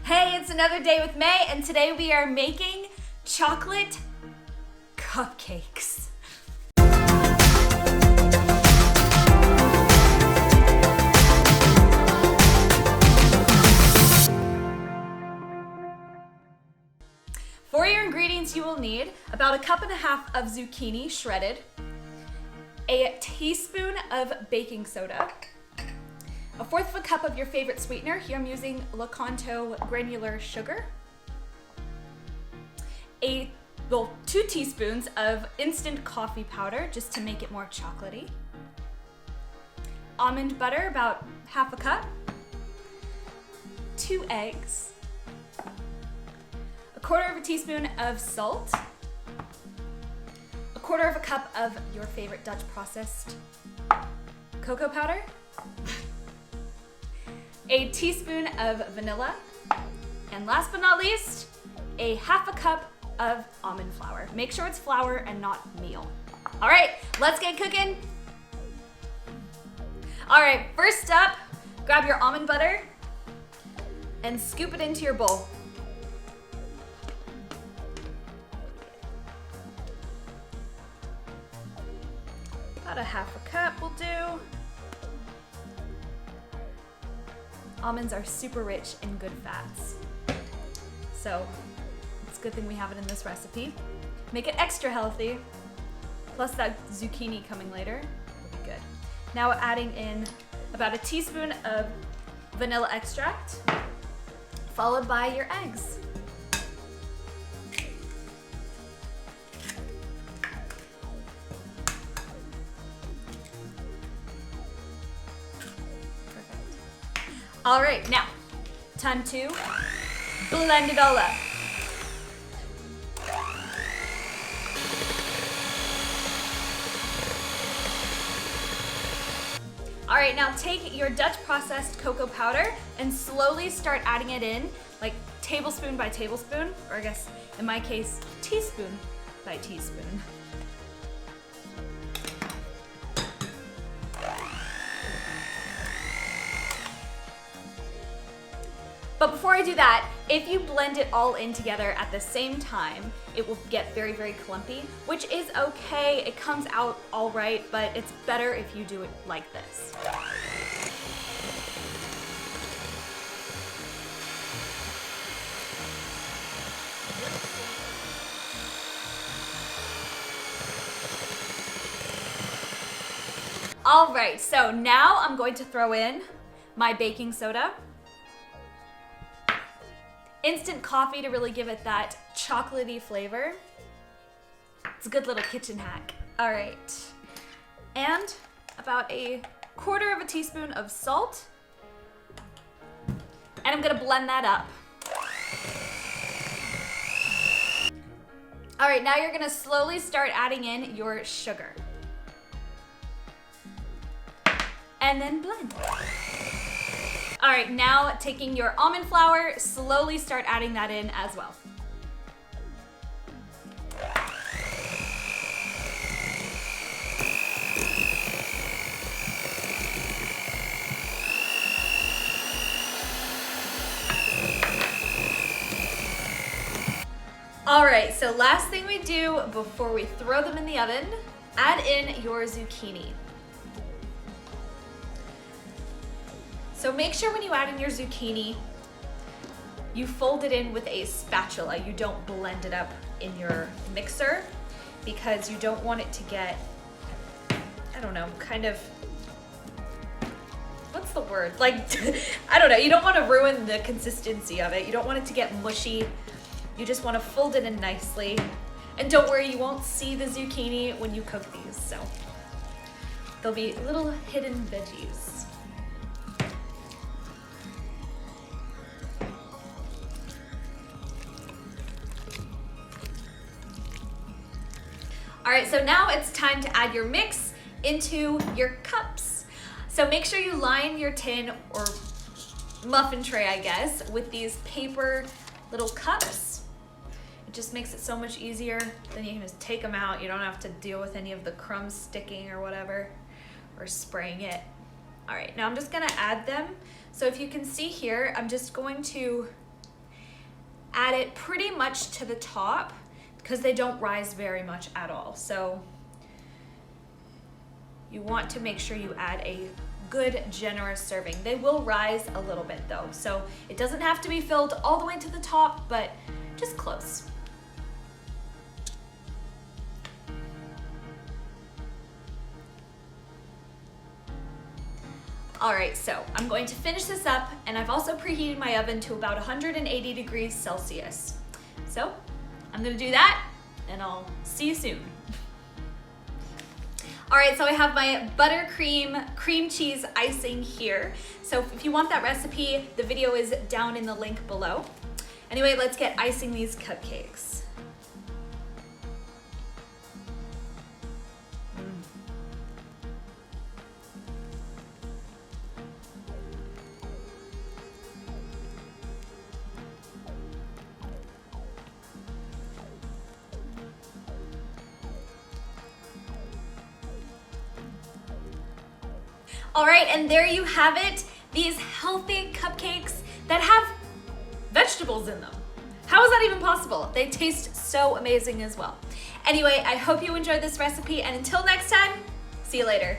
Hey, it's another day with May, and today we are making chocolate cupcakes. For your ingredients, you will need about 1.5 cups of zucchini shredded, a teaspoon of baking soda, 1/4 cup of your favorite sweetener. Here I'm using Lakanto granular sugar, 2 teaspoons of instant coffee powder just to make it more chocolatey, almond butter, about 1/2 cup, 2 eggs, 1/4 teaspoon of salt, 1/4 cup of your favorite Dutch processed cocoa powder, a teaspoon of vanilla, and last but not least, 1/2 cup of almond flour. Make sure it's flour and not meal. All right, let's get cooking. All right, first up, grab your almond butter and scoop it into your bowl. About 1/2 cup will do. Almonds are super rich in good fats, so it's a good thing we have it in this recipe. Make it extra healthy, plus that zucchini coming later will be good. Now adding in about 1 teaspoon of vanilla extract, followed by your eggs. All right, now, time to blend it all up. All right, now take your Dutch processed cocoa powder and slowly start adding it in, like tablespoon by tablespoon, or I guess in my case, teaspoon by teaspoon. But before I do that, if you blend it all in together at the same time, it will get very, very clumpy, which is okay. It comes out all right, but it's better if you do it like this. All right, so now I'm going to throw in my baking soda, instant coffee to really give it that chocolatey flavor. It's a good little kitchen hack. All right, and about 1/4 teaspoon of salt, and I'm gonna blend that up. All right, now you're gonna slowly start adding in your sugar, and then blend. All right, now taking your almond flour, slowly start adding that in as well. All right, so last thing we do before we throw them in the oven, add in your zucchini. So make sure when you add in your zucchini, you fold it in with a spatula. You don't blend it up in your mixer because you don't want it to get, I don't know, kind of, what's the word? Like, I don't know, you don't want to ruin the consistency of it. You don't want it to get mushy. You just want to fold it in nicely. And don't worry, you won't see the zucchini when you cook these, so they'll be little hidden veggies. All right, so now it's time to add your mix into your cups. So make sure you line your tin or muffin tray, I guess, with these paper little cups. It just makes it so much easier. Then you can just take them out. You don't have to deal with any of the crumbs sticking or whatever, or spraying it. All right, now I'm just gonna add them. So if you can see here, I'm just going to add it pretty much to the top because they don't rise very much at all. So you want to make sure you add a good generous serving. They will rise a little bit though, so it doesn't have to be filled all the way to the top, but just close. All right, so I'm going to finish this up, and I've also preheated my oven to about 180 degrees Celsius. So I'm gonna do that, and I'll see you soon. All right, so I have my buttercream cream cheese icing here. So if you want that recipe, the video is down in the link below. Anyway, let's get icing these cupcakes. All right, and there you have it. These healthy cupcakes that have vegetables in them. How is that even possible? They taste so amazing as well. Anyway, I hope you enjoyed this recipe, and until next time, see you later.